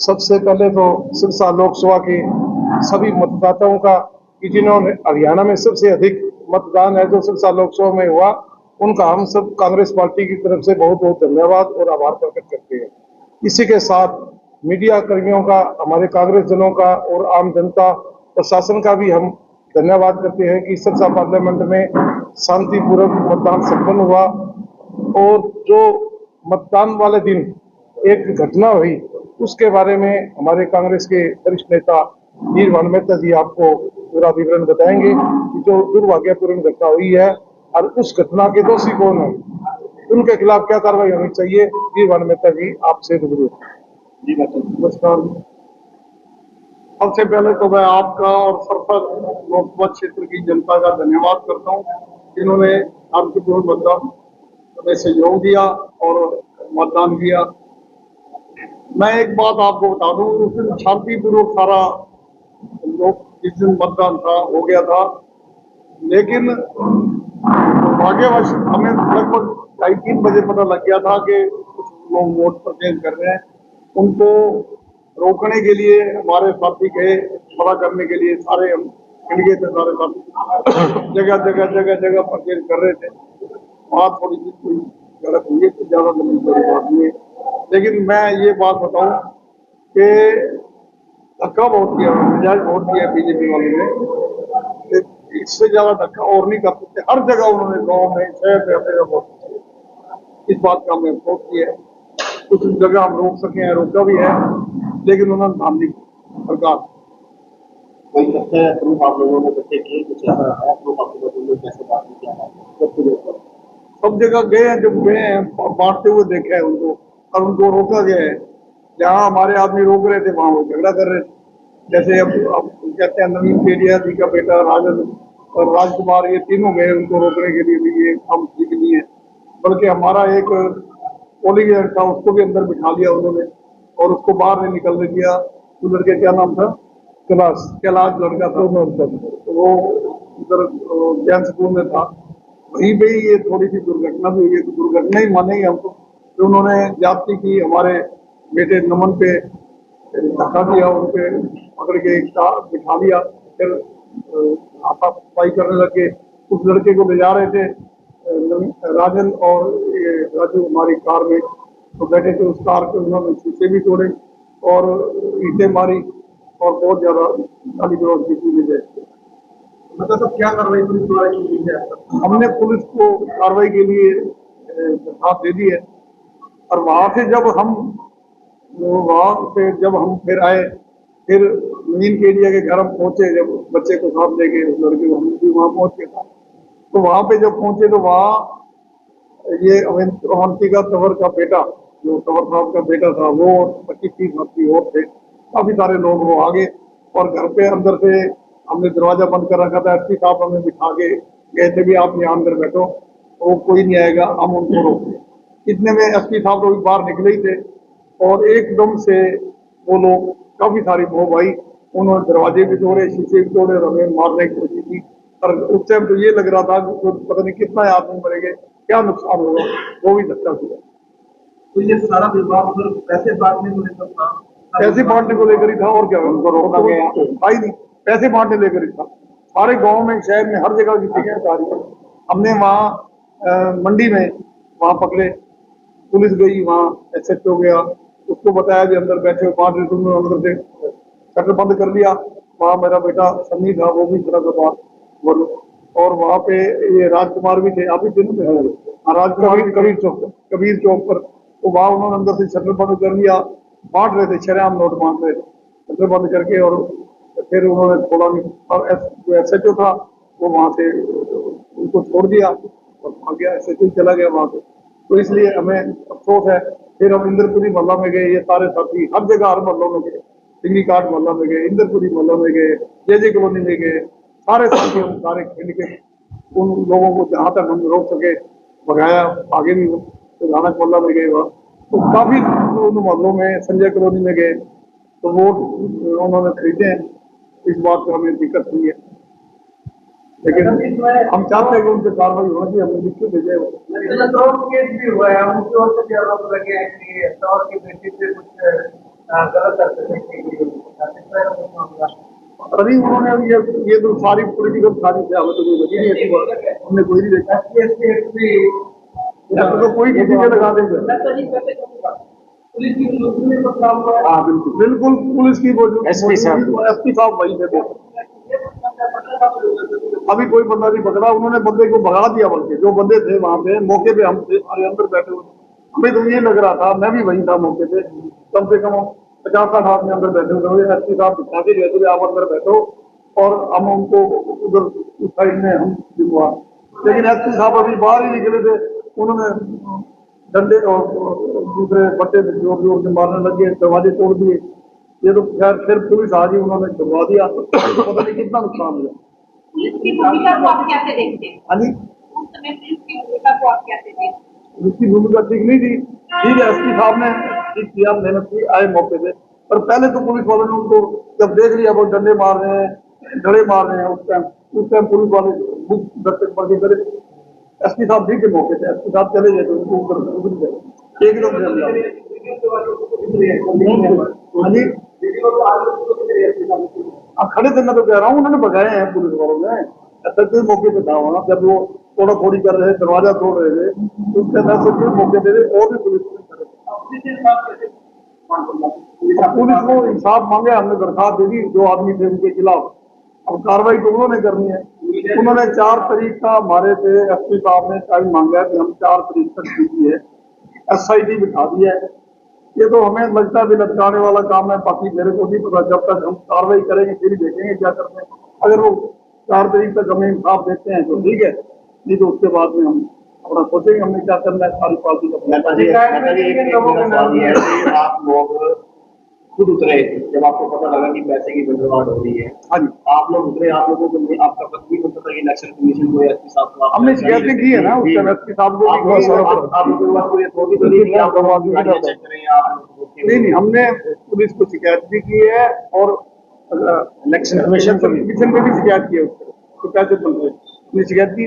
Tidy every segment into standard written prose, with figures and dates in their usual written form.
सबसे पहले तो सिरसा लोकसभा के सभी मतदाताओं का कि जिन्होंने हरियाणा में सबसे अधिक मतदान है जो सिरसा लोकसभा में हुआ, उनका हम सब कांग्रेस पार्टी की तरफ से बहुत बहुत धन्यवाद और आभार प्रकट करते हैं। इसी के साथ मीडिया कर्मियों का, हमारे कांग्रेस जनों का और आम जनता प्रशासन का भी हम धन्यवाद करते हैं कि सिरसा पार्लियामेंट में शांतिपूर्वक मतदान संपन्न हुआ। और जो मतदान वाले दिन एक घटना हुई, उसके बारे में हमारे कांग्रेस के वरिष्ठ नेता वीरभान मेहता जी आपको पूरा विवरण बताएंगे कि जो दुर्भाग्यपूर्ण घटना हुई है और उस घटना के दोषी कौन है, उनके खिलाफ क्या कार्रवाई होनी चाहिए। वीरभान मेहता जी आपसे रूबरू। जी नमस्कार। सबसे पहले तो मैं आपका और सरपंच लोकसभा क्षेत्र की जनता का धन्यवाद करता हूँ, जिन्होंने शांतिपूर्ण मतदान में सहयोग दिया और मतदान किया। मैं एक बात आपको बता दूं, उस दिन शांतिपूर्वक सारा लोग जिस दिन मतदान था हो गया था, लेकिन भाग्यवश हमें लगभग 2:30 बजे पता लग गया था कि कुछ लोग वोट परचेज कर रहे हैं। उनको रोकने के लिए हमारे साथी गए, पता करने के लिए सारे हम मिल गए थे, सारे साथी जगह जगह जगह जगह परचेज कर रहे थे। वहाँ थोड़ी सी कोई गलत हुई है, कुछ ज्यादा बड़ी बात नहीं है, लेकिन मैं ये बात बताऊं कि धक्का बहुत किया, मिजाज बहुत किया बीजेपी वालों ने। इससे ज्यादा धक्का और नहीं कर सकते। हर जगह उन्होंने गांव में, शहर में, अपने बहुत इस बात का हमें अफसोस किया है। कुछ जगह हम रोक सके हैं, रोका भी है, लेकिन उन्होंने ध्यान नहीं सरकार। कोई तथ्य प्रूफ आप लोगों ने इकट्ठे किए, कुछ ऐसा है प्रूफ आप लोगों ने कैसे बात किया है? सब जगह गए हैं, जब गए हैं बांटते हुए देखा है उनको, और उनको रोका गया है। जहाँ हमारे आदमी रोक रहे थे वहां वो झगड़ा कर रहे थे। जैसे अब कहते हैं नवीन केडिया जी का बेटा राजन और राजकुमार, ये तीनों गए उनको रोकने के लिए भी ये काम ठीक नहीं है। बल्कि हमारा एक पोलिंग एजेंट था, उसको भी अंदर बिठा लिया उन्होंने और उसको बाहर नहीं निकलने दिया। उस लड़के क्या नाम था? कैलाश लड़का था, तो वो उधर जैन स्कूल में था। वहीं पे ये थोड़ी सी दुर्घटना भी हुई है, दुर्घटना ही मानेंगे हमको, तो उन्होंने जाति की हमारे बेटे नमन पे धक्का दिया, उनके पकड़ के बिठा दिया, फिर हाथापाई करने लगे। उस लड़के को ले जा रहे थे राजन और राजू हमारी कार में, तो बैठे थे उस कार के, उन्होंने शीशे भी तोड़े और ईंटें मारी और बहुत ज्यादा गाली गलौज की ले जाए। मतलब सब क्या कार्रवाई पुलिस द्वारा की गई है? हमने पुलिस को कार्रवाई के लिए दरखास्त दे दी है। और वहां से जब हम फिर आए, फिर नवीन के एरिया के घर हम पहुंचे, जब बच्चे को साथ लेके उस लड़के को, हम भी वहां पहुंच गए था। तो वहां पे जब पहुंचे तो वहाँ ये अवंतिका तंवर का बेटा, जो तंवर साहब का बेटा था, वो 25-30 व्यक्ति और थे, काफी सारे लोग वो आगे। और घर पे अंदर से हमने दरवाजा बंद कर रखा था, एसपी साहब हमें बिठा के गए थे भी आप यहाँ अंदर बैठो, वो कोई नहीं आएगा, हम उनको रोके। इतने में एसपी साहब तो बाहर निकले ही थे और एकदम से वो लोग काफी सारी मोह भाई, उन्होंने दरवाजे भी तोड़े, शीशे भी तोड़े, हमें मारने की कोशिश की। और उस टाइम तो ये लग रहा था कि पता नहीं कितना आदमी मरेंगे, क्या नुकसान होगा, वो भी धक्का दिया। तो ये सारा विवाद पैसे बांटने को लेकर था? पैसे बांटने को लेकर ही था, और क्या उनको रोकना गया भाई नहीं, पैसे बांटने लेकर ही था। सारे गांव में, शहर में, हर जगह की शिकायत आ रही है। हमने वहाँ मंडी में वहाँ पकड़े, पुलिस गई, वहाँ एसएचओ गया, उसको बताया कि अंदर बैठे बांट रहे, तुमने अंदर से शटर बंद कर लिया। वहाँ मेरा बेटा सन्नी था, वो भी तरह का बात बोलो। और वहाँ पे ये राजकुमार भी थे, आप ही दिन राजकुमार कबीर चौक पर, तो वहाँ उन्होंने अंदर से शटर बंद कर लिया, बांट रहे थे, शरेआम नोट बांट रहे थे शटर बंद करके। और फिर उन्होंने थोड़ा और जो एसएचओ था वो वहाँ से उनको छोड़ दिया और आ गया, एसएचओ चला गया वहाँ से। तो इसलिए हमें अफसोस है। फिर हम इंद्रपुरी मोहल्ला में गए, ये सारे साथी हर जगह, हर मोहल्लों में गए, सिंगी काट मोहल्ला में गए, इंद्रपुरी मोहल्ला में गए, जे कॉलोनी में गए, सारे साथी हम सारे खेल के उन लोगों को जहाँ तक हम रोक सके भगाया। आगे भी तो रानक मोहल्ला में गए, वहाँ तो काफी उन मोहल्लों में, संजय कॉलोनी में गए, तो वोट उन्होंने खरीदे हैं। इस बात पर हमें दिक्कत हुई है, लेकिन हम चाहते हैं कि उनसे कार्रवाई होनी चाहिए, हमें लिख के भेजे। केस भी हुआ है, उनकी ओर से भी आरोप लगे हैं कि तौर की बेटी से कुछ गलत करते थे अभी उन्होंने ये तो सारी पॉलिटिकल सारी से हमें तो कोई वजह नहीं ऐसी बात हमने कोई नहीं देखा तो कोई किसी के लगा देंगे। हाँ बिल्कुल बिल्कुल पुलिस की एसपी साहब वही थे। अभी कोई बंदा नहीं पकड़ा, उन्होंने बंदे को भगा दिया, बल्कि जो बंदे थे वहां पे मौके पे हम थे अरे अंदर बैठे हुए। हमें तो ये लग रहा था, मैं भी वही था मौके पे, कम से कम 50-60 आदमी अंदर बैठे हुए। एसपी साहब दिखा के जैसे आप अंदर बैठो और हम उनको उधर उस साइड में हम दिलवा, लेकिन एसपी साहब अभी बाहर ही निकले थे। उन्होंने डंडे और दूसरे बट्टे जोर जोर से मारने लगे, दरवाजे तोड़ दिए। ये तो खैर फिर पुलिस आ गई, उन्होंने छुड़वा दिया। पता नहीं कितना नुकसान हुआ। पुलिस की भूमिका को आप कैसे देखते हैं? हाँ जी, उस समय पुलिस की भूमिका को आप कैसे देखते हैं? उसकी भूमिका ठीक नहीं थी। ठीक है, एसपी साहब ने ठीक किया, मेहनत की, आए मौके पे। पर पहले तो पुलिस वालों ने उनको जब देख लिया वो डंडे मार रहे हैं, डड़े मार रहे हैं, उस टाइम पुलिस वाले बुक दस्तक पढ़ के करे। एसपी साहब ठीक है मौके पे, एसपी साहब चले गए तो उनको ऊपर उतर गए एकदम से हमला। हाँ जी, खड़े थे, मैं तो कह रहा हूँ उन्होंने भगाए हैं पुलिस वालों ने। ऐसा कोई मौके पे था वहाँ, जब वो थोड़ा थोड़ी कर रहे थे, दरवाजा तोड़ रहे थे, उसके अंदर से कोई मौके पे थे और भी पुलिस को इंसाफ मांगे। हमने दरखास्त दे दी, जो आदमी थे उनके खिलाफ। अब कार्रवाई तो उन्होंने करनी है। उन्होंने 4 तारीख का हमारे से एसपी साहब ने टाइम मांगा कि हम 4 तारीख तक कीजिए, SIT बिठा दी है। ये तो हमें लगता भी लटकाने वाला काम है, बाकी मेरे को नहीं पता। जब तक हम कार्रवाई करेंगे फिर ही देखेंगे क्या करते हैं। अगर वो 4 तारीख तक हमें इंसाफ देते हैं तो ठीक है, नहीं तो उसके बाद में हम अपना सोचेंगे हमने क्या करना है। सारी पार्टी का आप लोग खुद उतरे जब आपको पता लगा कि पैसे की गड़बड़ हो रही है? हाँ जी, आप लोग उतरे, आप लोगों को आपका पता नहीं होता था कि इलेक्शन कमीशन को एसपी साहब को हमने शिकायतें की है ना उस टाइम एसपी साहब को। आप लोगों के पास कोई अथॉरिटी तो नहीं थी आप गाड़ियां चेक करें या नहीं, हमने पुलिस को शिकायत भी की है और इलेक्शन कमीशन को भी में भी शिकायत की है। उसको पैसे बन रहे हमने शिकायत की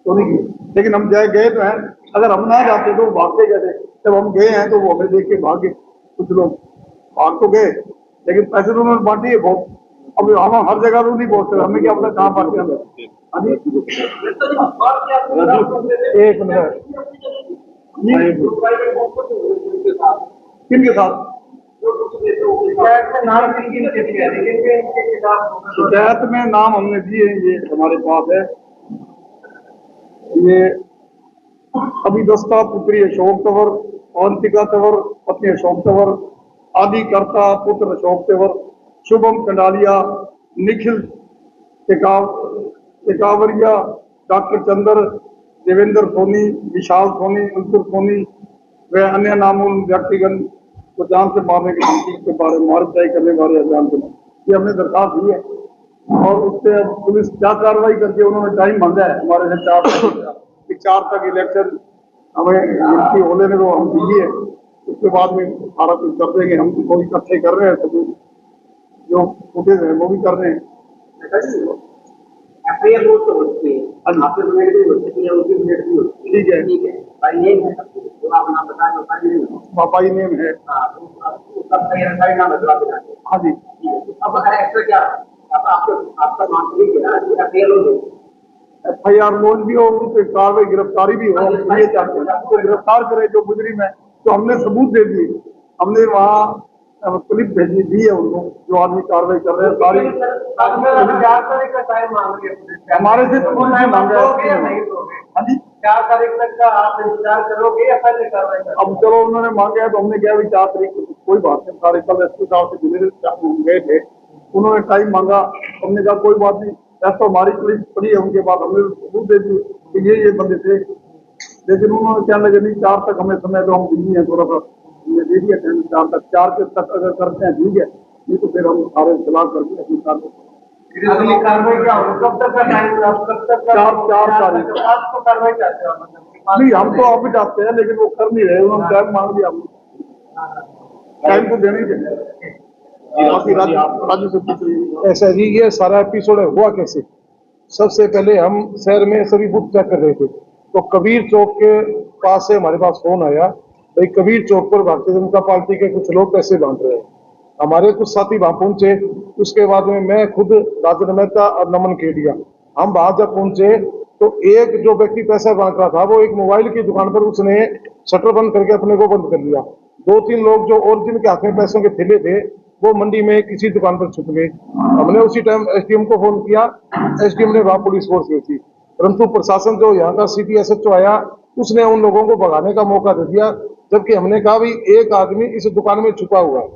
तो नहीं की, लेकिन हम गए तो हैं। अगर हम ना जाते तो भागते गए थे। जब हम गए हैं तो वो हमें देख के भागे, कुछ लोग भाग तो गए, लेकिन पैसे तो उन्होंने बांटी है बहुत। अब हम हर जगह तो नहीं पहुंचते, हमें क्या पता कहाँ बांटे हमें। एक मिनट, किनके साथ शिकायत में नाम हमने दिए, ये हमारे पास है। ये अभी दस्ता पुत्री अशोक तंवर, अवंतिका तंवर पत्नी अशोक तंवर, आदि कर्ता पुत्र अशोक तंवर, शुभम कंडालिया, निखिल टेकावरिया, डॉक्टर चंद्र, देवेंद्र सोनी, विशाल सोनी, अंकुर सोनी व अन्य नामूल व्यक्तिगण को जान से मारने की धमकी के बारे में मारचाई करने वाले अभियान को ये हमने दरखास्त दी है। और उससे पुलिस क्या कार्रवाई करती है, उन्होंने टाइम मांगा है हमारे से 4 तक इलेक्शन हमें गिनती होने में तो हम दीजिए, उसके बाद में सारा कुछ कर देंगे। हम कोई इकट्ठे कर रहे हैं, सब जो फुटेज है वो भी कर रहे हैं। ठीक है, पापाई नेम है। हाँ जी, FIR लॉन्च भी हो, उनसे कार्रवाई गिरफ्तारी भी हो। ये चाहते हैं उसको गिरफ्तार करें जो मुजरिम है। तो हमने सबूत दे दिए, हमने वहाँ क्लिप भेजी दी है उनको, जो आदमी कार्रवाई कर रहे हैं सारी। हमारे से तो मांगा है। हाँ जी, 4 तारीख तक का आप इंतजार करोगे या पहले कार्रवाई? अब चलो उन्होंने मांगा है तो हमने क्या भी 4 तारीख को कोई बात नहीं। सारे कल एसपी साहब से मिले गए थे, उन्होंने टाइम मांगा, हमने कहा कोई बात नहीं। ऐसा हमारी पुलिस पड़ी है उनके बाद, हमने सबूत दे दी कि ये बंदे थे। लेकिन उन्होंने क्या लगे नहीं 4 तक हमें समय तो हम बिजी हैं, थोड़ा सा हमने दे दिया 4 तक। 4 के तक अगर करते हैं ठीक है, नहीं तो फिर हम सारे खिलाफ करके अपनी अगली कार्रवाई क्या होगी? कब तक का टाइम? कब तक? 4 तारीख आपको कार्रवाई चाहते हो? नहीं, हम तो अब चाहते हैं लेकिन वो कर नहीं रहे। उन्होंने टाइम मांग लिया, हमने टाइम को देने के ऐसा जी, ये सारा एपिसोड हुआ कैसे? सबसे पहले हम शहर में सभी बूथ चेक कर रहे थे, तो कबीर चौक के पास से हमारे पास फोन आया भाई कबीर चौक पर भारतीय जनता पार्टी के कुछ लोग पैसे बांट रहे हैं। हमारे कुछ साथी वहां पहुंचे, उसके बाद में मैं खुद राजन मेहता और नमन केडिया हम वहां जब पहुंचे तो एक जो व्यक्ति पैसा बांट रहा था वो एक मोबाइल की दुकान पर उसने शटर बंद करके अपने को बंद कर लिया। दो तीन लोग जो और जिनके हाथ में पैसों के थैले थे वो मंडी में किसी दुकान पर छुप गए। हमने उसी टाइम एसडीएम को फोन किया, एसडीएम ने वहां पुलिस फोर्स भेजी, परंतु प्रशासन जो यहाँ का सिटी एसएचओ आया उसने उन लोगों को भगाने का मौका दे दिया, जबकि हमने कहा भाई एक आदमी इस दुकान में छुपा हुआ है।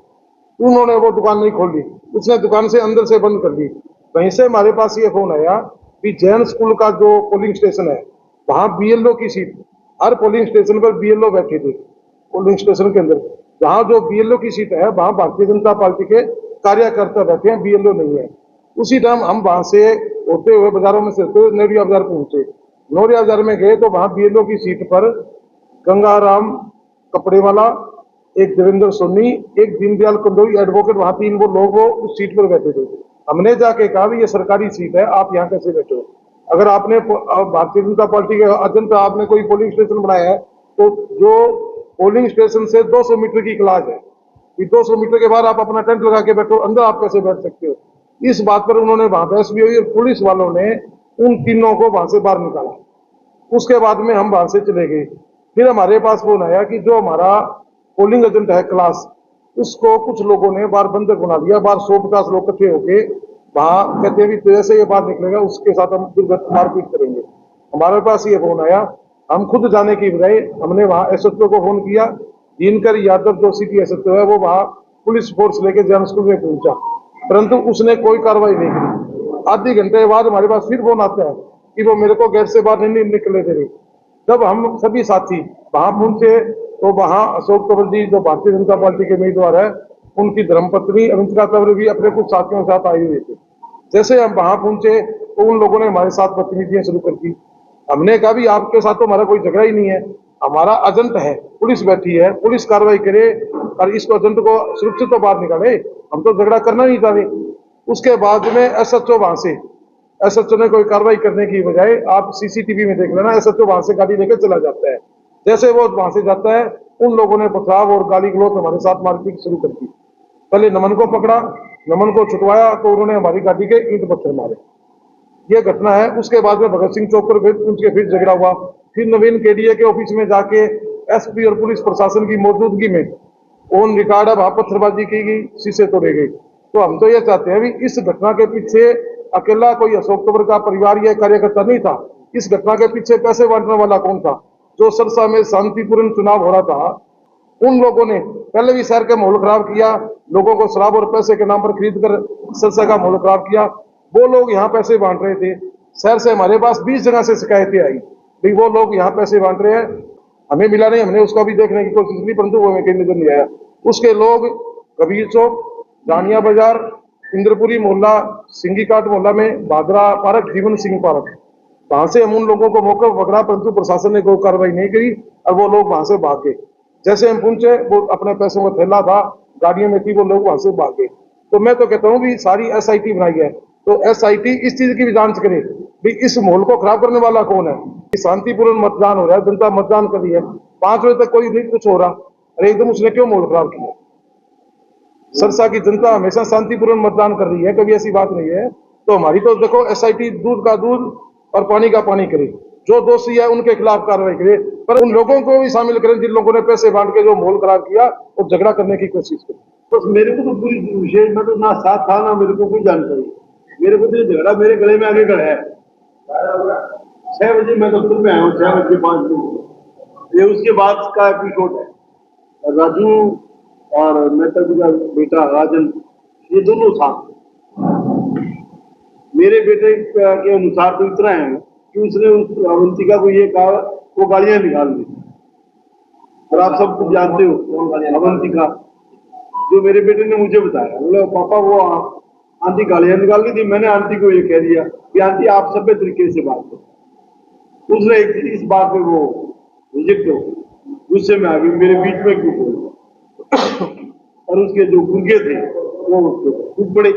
उन्होंने वो दुकान नहीं खोली, उसने दुकान से अंदर से बंद कर दी। वहीं से हमारे पास ये फोन आया कि जैन स्कूल का जो पोलिंग स्टेशन है वहां बीएलओ की सीट, हर पोलिंग स्टेशन पर बीएलओ बैठे थे। पोलिंग स्टेशन के अंदर जहां जो बीएलओ की सीट है वहां भारतीय जनता पार्टी के कार्यकर्ता बैठे हैं, बीएलओ नहीं है। उसी टाइम हम वहां से होते हुए बाजारों में से होते हुए नौरिया बाजार पहुंचे। नौरिया बाजार में गए तो वहां बीएलओ की सीट पर गंगाराम कपड़े वाला, एक देवेंद्र सोनी, एक दीनदयाल कंदोई एडवोकेट, वहां तीन वो लोग वो उस सीट पर बैठे थे। हमने जाके कहा भी ये सरकारी सीट है, आप यहाँ कैसे बैठे हो? अगर आपने भारतीय जनता पार्टी के एजेंट आपने कोई पोलिंग स्टेशन बनाया है तो जो पोलिंग स्टेशन से 200 मीटर की क्लास है, 200 मीटर के बाद आप अपना टेंट लगा के बैठो, अंदर आप कैसे बैठ सकते हो? इस बात पर उन्होंने वहां बहस भी हुई और पुलिस वालों ने उन तीनों को वहां से बाहर निकाला। उसके बाद में हम वहां से चले गए। फिर हमारे पास फोन आया कि जो हमारा पोलिंग एजेंट है क्लास, उसको कुछ लोगों ने बाहर बंधक बना दिया। बाहर 150 लोग इकट्ठे होके वहां कहते हैं भी जैसे ये बाहर निकलेगा उसके साथ हम मारपीट करेंगे। हमारे पास ये फोन आया, हम खुद जाने की बजाय हमने वहां एसएचओ को फोन किया। दिनकर यादव जो सिटी एसएचओ है वो वहां पुलिस फोर्स लेके जैन स्कूल में पहुंचा, परंतु उसने कोई कार्रवाई नहीं की। आधे घंटे बाद हमारे पास फिर फोन आता है कि वो मेरे को गेट से बाहर नहीं निकले दे रहे। जब हम सभी साथी वहां पहुंचे तो वहां अशोक तंवर जी जो भारतीय जनता पार्टी के उम्मीदवार है, उनकी धर्मपत्नी अविंतिका तंवर भी अपने कुछ साथियों के साथ आई हुई थी। जैसे हम वहां पहुंचे तो उन लोगों ने हमारे साथ बदतमीजियां शुरू कर दी। हमने कहा भी आपके साथ तो हमारा कोई झगड़ा ही नहीं है, हमारा एजेंट है, पुलिस बैठी है, पुलिस कार्रवाई करे और इसको एजेंट को सुरक्षित तो बाहर निकाले, हम तो झगड़ा करना नहीं चाहते। उसके बाद में एसएचओ वहां से एसएचओ ने कोई कार्रवाई करने की बजाय, आप सीसीटीवी में देख लेना, एसएचओ वहां से गाड़ी लेकर चला जाता है। जैसे वो वहां से जाता है उन लोगों ने पथराव और गाली गलौज हमारे साथ मारपीट शुरू कर दी। पहले नमन को पकड़ा, नमन को छुटवाया तो उन्होंने हमारी गाड़ी के ईंट पत्थर मारे। ये घटना है। उसके बाद में भगत सिंह चौक पर पहुंच के फिर झगड़ा हुआ। फिर नवीन केडीए के ऑफिस में जाके एसपी और पुलिस प्रशासन की मौजूदगी में ऑन रिकॉर्ड है वहां पत्थरबाजी की गई, शीशे तोड़े गए। तो हम तो ये चाहते हैं भी इस घटना के पीछे अकेला कोई अशोक तंवर का परिवार या कार्यकर्ता नहीं था। इस घटना के पीछे पैसे बांटने वाला कौन था? जो सरसा में शांतिपूर्ण चुनाव हो रहा था, उन लोगों ने पहले भी शहर का माहौल खराब किया, लोगों को शराब और पैसे के नाम पर खरीद कर सरसा का माहौल खराब किया। वो लोग यहाँ पैसे बांट रहे थे। शहर से हमारे पास 20 जगह से शिकायतें आई भाई वो लोग यहाँ पैसे बांट रहे हैं, हमें मिला नहीं। हमने उसका भी देखने की कोशिश की परंतु वो हमें कहीं नजर नहीं आया। उसके लोग कबीर चौक, जानिया बाजार, इंद्रपुरी मोहल्ला, सिंगी काट मोहल्ला में भादरा पार्क, जीवन सिंह पार्क, वहां से हम उन लोगों को मौके पर पकड़ा परंतु प्रशासन ने कोई कार्रवाई नहीं करी और वो लोग वहां से भाग गए। जैसे हम पहुंचे वो अपने पैसों का थैला था गाड़ियों में थी, वो लोग वहां से भाग गए। तो मैं तो कहता हूँ भी सारी एसआईटी बनाई है तो एसआईटी इस चीज की भी जांच करे भी इस माहौल को खराब करने वाला कौन है। शांतिपूर्ण मतदान हो रहा है, जनता मतदान कर रही है, 5 बजे तक कोई नहीं कुछ हो रहा, अरे एकदम उसने क्यों माहौल खराब किया? सरसा की जनता हमेशा शांतिपूर्ण मतदान कर रही है, कभी ऐसी बात नहीं है। तो हमारी तो देखो एसआईटी दूध का दूध और पानी का पानी करे, जो दोषी है उनके खिलाफ कार्रवाई करे, पर उन लोगों को भी शामिल करें जिन लोगों ने पैसे बांट के जो माहौल खराब किया और झगड़ा करने की कोशिश की। बस मेरे को तो पूरी विशेष में तो ना साथ था ना मेरे को कोई जानकारी। मेरे को तो ये झगड़ा मेरे गले में आगे गड़ा है। 6 बजे मैं दफ्तर में आया हूँ, 6 बजे 5 मिनट। ये उसके बाद का एपिसोड है। राजू और मेहता जी का बेटा राजन, ये दोनों साथ मेरे बेटे के अनुसार तो इतना है कि उसने उस अवंतिका को ये कहा वो गाड़ियां निकाल दी। और आप सब कुछ जानते हो अवंतिका, जो मेरे बेटे ने मुझे बताया, बोला पापा वो आंटी गालियां निकाल दी थी, मैंने आंटी को ये कह दिया कि आंटी आप सभ्य तरीके से बात करो। उसने इस बात पे वो रिजेक्ट हो गुस्से में आ गई, मेरे बीच में क्यों बोल और उसके जो गुर्गे थे वो टूट पड़े।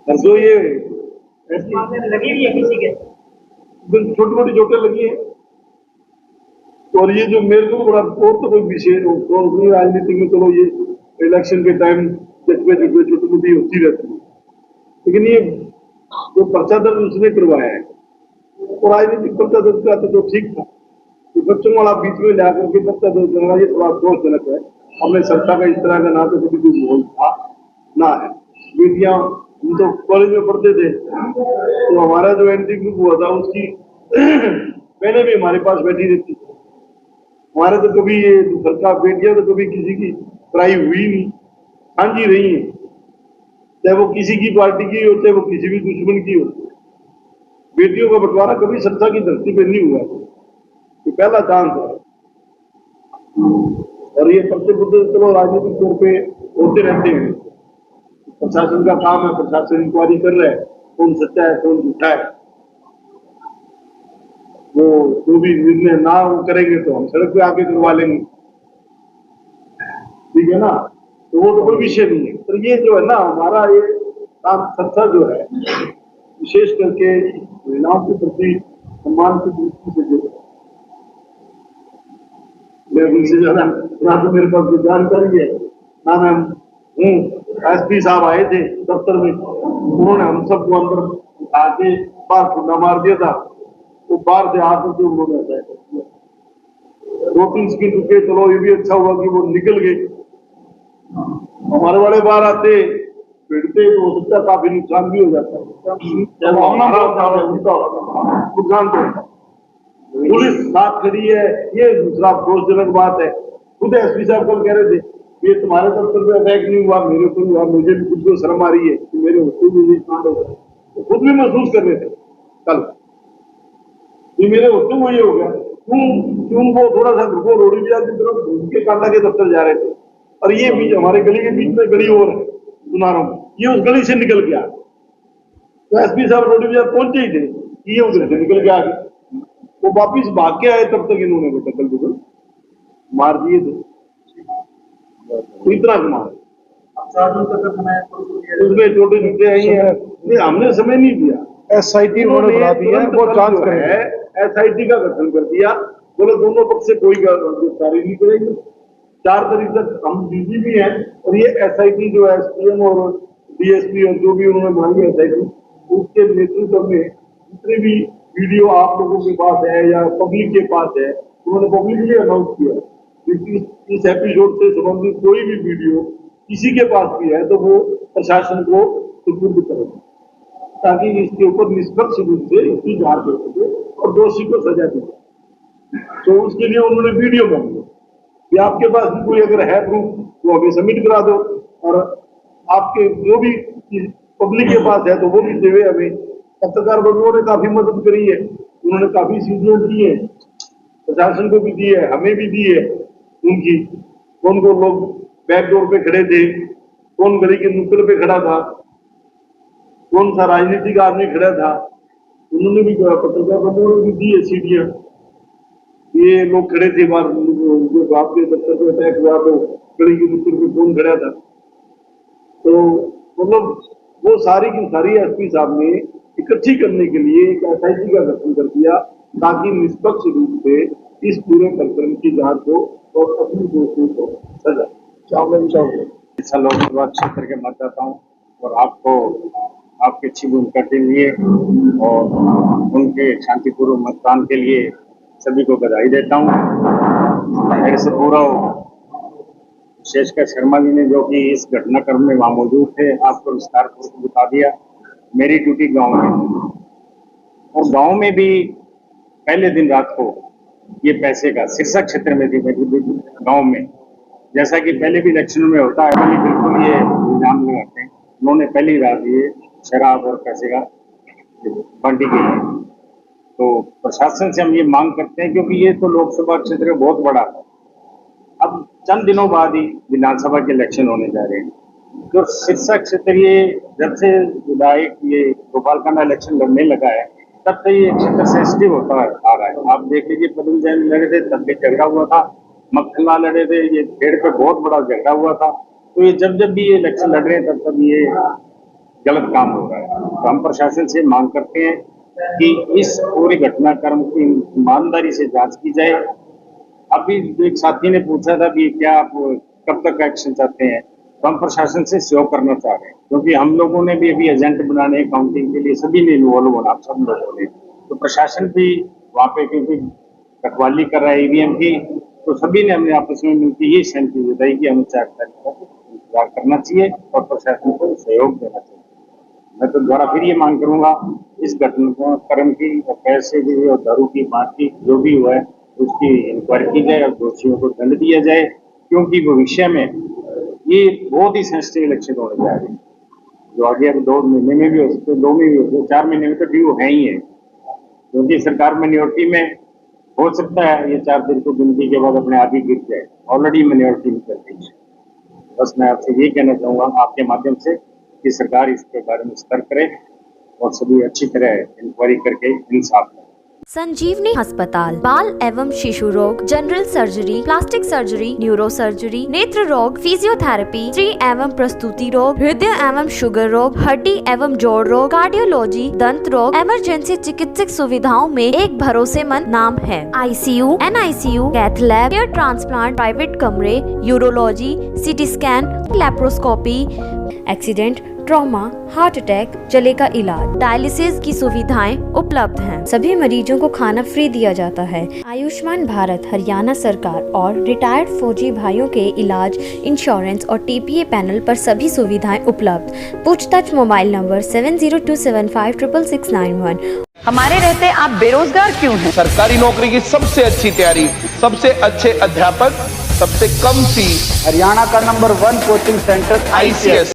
और जो ये लगी भी है किसी के छोटी मोटी चोटें लगी है। और ये जो मेरे को बड़ा और तो कोई विषय तो नहीं, राजनीति में चलो ये इलेक्शन के टाइम जज्बे जज्बे छोटी मोटी होती रहती है, लेकिन ये जो पर्चा दर्ज उसने करवाया है वो राजनीतिक पर्चा दर्ज कराता तो ठीक था। तो बच्चों वाला बीच में ला करके पर्चा दर्ज करना ये थोड़ा दोषजनक है। हमने संस्था का इस तरह का ना तो कभी कोई माहौल था ना है। बेटियां हम तो कॉलेज में पढ़ते थे तो हमारा जो एंट्री ग्रुप हुआ था उसकी पहले भी हमारे पास बैठी रहती थी। हमारे तो कभी ये सरकार बेटियां तो कभी किसी की पढ़ाई हुई नहीं, साझी रही है, चाहे वो किसी की पार्टी की हो चाहे वो किसी भी दुश्मन की हो। बेटियों का बंटवारा कभी संस्था की धरती पर नहीं हुआ, ये पहला चांस है। और ये सबसे बुद्ध चलो राजनीतिक तौर पे होते रहते हैं, प्रशासन का काम है, प्रशासन इंक्वायरी कर रहा है कौन सच्चा है कौन झूठा है। वो जो भी निर्णय ना वो करेंगे तो हम सड़क पे आके करवा लेंगे, ठीक है ना, तो वो तो कोई विषय नहीं है। पर ये जो है ना हमारा ये काम संस्था जो है विशेष करके महिलाओं के प्रति सम्मान की दृष्टि से जो उनसे ज्यादा ना तो मेरे पास कोई जानकारी है ना मैं हूँ। एसपी साहब आए थे दफ्तर में, उन्होंने हम सबको अंदर आके बाहर खुला मार दिया था, वो बाहर से आकर के उन्होंने 2-3 सेकंड रुके, चलो ये भी अच्छा हुआ कि वो निकल गए। हमारे वाले बाहर आते भिड़ते तो हो सकता काफी नुकसान भी हो जाता नुकसान तो पुलिस साथ खड़ी है, ये दूसरा अफसोसजनक बात है। खुद एसपी साहब कल कह रहे थे ये तुम्हारे दफ्तर पे अटैक नहीं हुआ, मेरे ऊपर हुआ, मुझे भी खुद को शर्म आ रही है कि मेरे होते हुए कांड हो गया। तो खुद भी महसूस कर रहे थे कल ये मेरे होते हुए ये हो गया। क्यों वो थोड़ा सा रोडी बाजार की तरफ घूम के कांडा के दफ्तर जा रहे थे और ये बीच हमारे गली के बीच में गली और है सुनारों में, ये उस गली से निकल गया। तो एसपी साहब रोडी बाजार पहुंचे ही थे, ये उधर से निकल के आ गए, वो वापिस भाग के आए, तब तक इन्होंने वो टक्कर बिगड़ मार दिए थे। तो इतना कमाल उसमें छोटे छोटे आई है, हमने समय नहीं दिया। SIT उन्होंने बना दिया है, वो जांच करेंगे। SIT का गठन कर दिया, बोले दोनों पक्ष से कोई गिरफ्तारी नहीं करेगी। 4 तारीख तक हम बिजी भी हैं और ये SIT जो SPM और DSP और जो भी उन्होंने बनाई है SIT, उसके नेतृत्व में जितने भी वीडियो आप लोगों के पास है या पब्लिक के पास है, उन्होंने पब्लिकली अनाउंस किया इस एपिसोड से संबंधित कोई भी वीडियो किसी के पास भी है तो वो प्रशासन को सुपुर्द करेगा ताकि इसके ऊपर निष्पक्ष रूप से इसकी जांच हो सके और दोषी को सजा दी जाए। तो उसके लिए उन्होंने वीडियो मांगी कि आपके पास भी कोई अगर है प्रूफ तो हमें सबमिट करा दो, और आपके जो भी पब्लिक के पास है तो वो भी देवे हमें। पत्रकार बंधुओं ने काफी मदद करी है, उन्होंने काफी सीढ़ियां दी है, प्रशासन को भी दी है, हमें भी दी है उनकी। कौन कौन लोग बैकडोर पे खड़े थे, कौन गली के नुक्कड़ पे खड़ा था, कौन सा राजनीतिक आदमी खड़ा था, उन्होंने भी पत्रकार बंधुओं ने भी दी है सीढ़ियां। ये लोग खड़े थे बाहर जो आपके दफ्तर पे अटैक हुआ तो गली के नुक्कड़ पे कौन खड़ा था। तो मतलब वो सारी की सारी एसपी साहब ने इकट्ठी करने के लिए एक SIT का गठन कर दिया ताकि निष्पक्ष रूप से इस पूरे प्रकरण की जांच हो और अपनी दोषियों को सजा। लोकसभा क्षेत्र के मतदाता हूँ और आपको आपकी अच्छी भूमिका के लिए और उनके शांतिपूर्व मतदान के लिए सभी को बधाई देता हूँ। मेरे से पूरा विशेषकर शर्मा जी ने जो कि इस घटनाक्रम में वहां मौजूद थे आपको विस्तार पूर्वक बता दिया। मेरी ड्यूटी गांव में और गांव में भी पहले दिन रात को ये पैसे का सिरसा क्षेत्र में थी मेरी ड्यूटी गांव में, जैसा कि पहले भी इलेक्शनों में होता है बिल्कुल ये इल्जाम लगाते हैं। उन्होंने पहली रात ये शराब और पैसे का बांटी गई है। तो प्रशासन से हम ये मांग करते हैं क्योंकि ये तो लोकसभा क्षेत्र बहुत बड़ा है, अब चंद दिनों बाद ही विधानसभा के इलेक्शन होने जा रहे हैं। जो सिरसा क्षेत्र ये जब से विधायक ये गोपालकांडा इलेक्शन लड़ने लगा है तब से ये क्षेत्र सेंसिटिव होता आ रहा है। आप देख लीजिए पदम जैन लड़े थे तब भी झगड़ा हुआ था, मक्खनला लड़े थे, ये पेड़ पे बहुत बड़ा झगड़ा हुआ था। तो ये जब भी ये इलेक्शन लड़ रहे हैं तब ये गलत काम हो रहा है। तो हम प्रशासन से मांग करते हैं कि इस पूरे घटनाक्रम की ईमानदारी से जांच की जाए अभी एक साथी ने पूछा था कि क्या आप कब तक एक्शन चाहते हैं, तो हम प्रशासन से सहयोग करना चाह रहे हैं, क्योंकि हम लोगों ने भी अभी एजेंट बनाने काउंटिंग के लिए सभी ने इन्वॉल्व होना, सब लोगों ने, तो प्रशासन भी वहाँ पे क्योंकि रखवाली कर रहा है ईवीएम की, तो सभी ने हमने आपस में मिलकर ये सहमति जताई कि हमें 4 तारीख तक इंतजार करना चाहिए और प्रशासन को सहयोग देना चाहिए। मैं तो दोबारा फिर ये मांग करूंगा इस घटनाक्रम की और पैसे की और दारू की बात की जो भी हुआ है उसकी इंक्वायरी की जाए और दोषियों को दंड दिया जाए, क्योंकि भविष्य में ये बहुत ही सेंसिटिव इलेक्शन होने जा रहे हैं, जो आगे अब 2 महीने में भी हो सकते, 2 में भी हो सकते, 4 महीने में तो ड्यू है ही है, क्योंकि सरकार माइनॉरिटी में हो सकता है ये 4 दिन को गिनती के बाद अपने आप ही गिर जाए, ऑलरेडी माइनॉरिटी में चल रही है। बस मैं आपसे ये कहना चाहूंगा आपके माध्यम से कि सरकार इसके बारे में सतर्क करे और सभी अच्छी तरह इंक्वायरी करके इंसाफ करें। संजीवनी अस्पताल बाल एवं शिशु रोग, general surgery, plastic surgery, neuro surgery, नेत्र रोग, फिजियोथेरेपी, स्त्री एवं प्रसूति रोग, हृदय एवं शुगर रोग, हड्डी एवं जोड़ रोग, कार्डियोलॉजी, दंत रोग, इमरजेंसी चिकित्सक सुविधाओं में एक भरोसेमंद नाम है। ICU, NICU, cath lab, hair transplant, private कमरे, urology, CT scan, laparoscopy, accident, trauma, heart attack, जले का इलाज, डायलिसिस की सुविधाएं उपलब्ध हैं। सभी मरीजों को खाना फ्री दिया जाता है। आयुष्मान भारत हरियाणा सरकार और रिटायर्ड फौजी भाइयों के इलाज, इंश्योरेंस और TPA पैनल पर सभी सुविधाएं उपलब्ध। पूछताछ मोबाइल नंबर 7027566691। हमारे रहते आप बेरोजगार क्यों हैं? सरकारी नौकरी की सबसे अच्छी तैयारी, सबसे अच्छे अध्यापक, सबसे कम फीस, हरियाणा का नंबर 1 कोचिंग सेंटर ICS